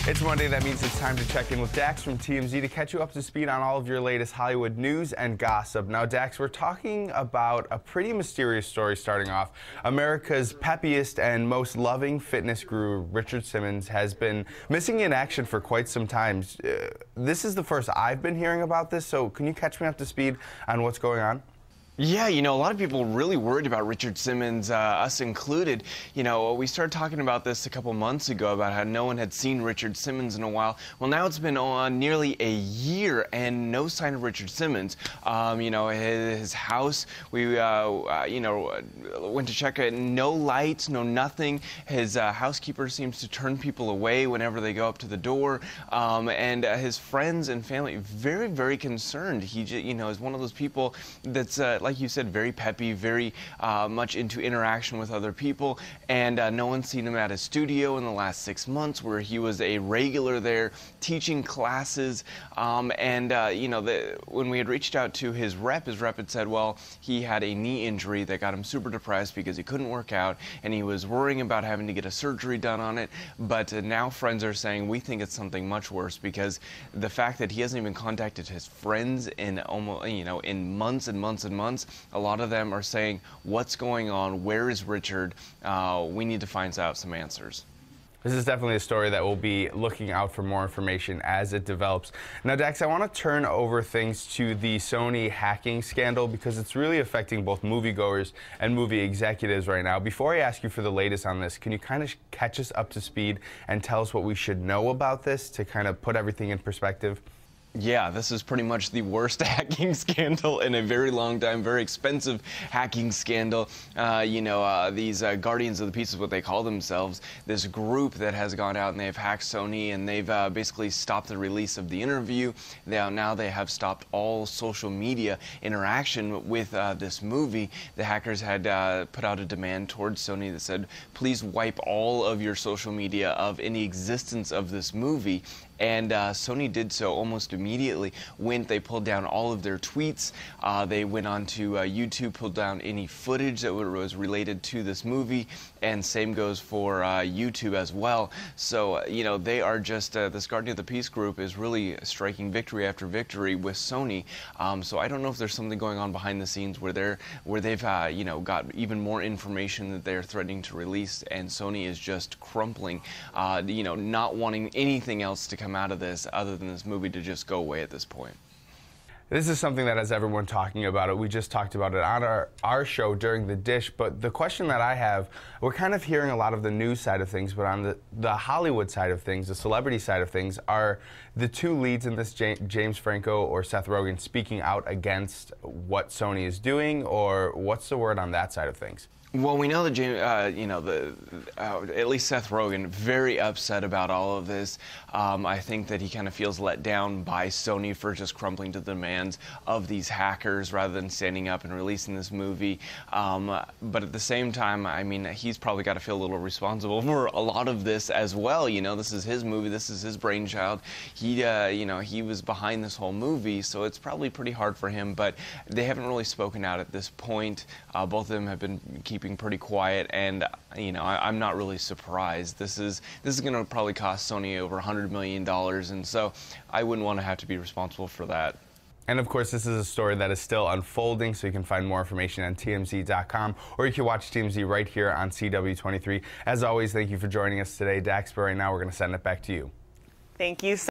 It's Monday. That means it's time to check in with Dax from TMZ to catch you up to speed on all of your latest Hollywood news and gossip. Now, Dax, we're talking about a pretty mysterious story starting off. America's peppiest and most loving fitness guru, Richard Simmons, has been missing in action for quite some time. This is the first I've been hearing about this, so can you catch me up to speed on what's going on? Yeah, a lot of people really worried about Richard Simmons, us included. We started talking about this a couple months ago about how no one had seen Richard Simmons in a while. Well, now it's been on nearly a year and no sign of Richard Simmons. His house, we, went to check it, no lights, no nothing. His housekeeper seems to turn people away whenever they go up to the door. And his friends and family, very, very concerned. He, is one of those people that's, like you said, very peppy, very much into interaction with other people, and no one's seen him at his studio in the last 6 months, where he was a regular there teaching classes. When we had reached out to his rep had said, well, he had a knee injury that got him super depressed because he couldn't work out, and he was worrying about having to get a surgery done on it. But now friends are saying we think it's something much worse, because the fact that he hasn't even contacted his friends in almost, in months and months and months. A lot of them are saying, what's going on? Where is Richard? We need to find out some answers. This is definitely a story that we'll be looking out for more information as it develops. Now, Dax, I want to turn over things to the Sony hacking scandal, because it's really affecting both moviegoers and movie executives right now. Before I ask you for the latest on this, can you kind of catch us up to speed and tell us what we should know about this to kind of put everything in perspective? Yeah, this is pretty much the worst hacking scandal in a very long time, very expensive hacking scandal. These Guardians of the Peace is what they call themselves, this group that has gone out and they've hacked Sony, and they've basically stopped the release of the interview. Now they have stopped all social media interaction with this movie. The hackers had put out a demand towards Sony that said, please wipe all of your social media of any existence of this movie. And Sony did so almost immediately. They pulled down all of their tweets. They went on to YouTube, pulled down any footage that was related to this movie, and same goes for YouTube as well. So, they are just, this Guardian of the Peace group is really striking victory after victory with Sony. So I don't know if there's something going on behind the scenes where they've got even more information that they're threatening to release, and Sony is just crumpling, not wanting anything else to come out of this other than this movie to just go away at this point. This is something that has everyone talking about it. We just talked about it on our show during The Dish, but the question that I have, we're kind of hearing a lot of the news side of things, but on the Hollywood side of things, the celebrity side of things, are the two leads in this, James Franco or Seth Rogen, speaking out against what Sony is doing, or what's the word on that side of things? Well, we know that at least Seth Rogen, very upset about all of this. I think that he kind of feels let down by Sony for just crumpling to the demands of these hackers rather than standing up and releasing this movie. But at the same time, I mean, he's probably got to feel a little responsible for a lot of this as well. This is his movie, this is his brainchild. He was behind this whole movie, so it's probably pretty hard for him. But they haven't really spoken out at this point. Both of them have been keeping pretty quiet, and I'm not really surprised. This is going to probably cost Sony over $100 million, and so I wouldn't want to have to be responsible for that. And of course, this is a story that is still unfolding, so you can find more information on TMZ.com, or you can watch TMZ right here on CW23. As always, thank you for joining us today, Dax, but right now we're going to send it back to you. Thank you so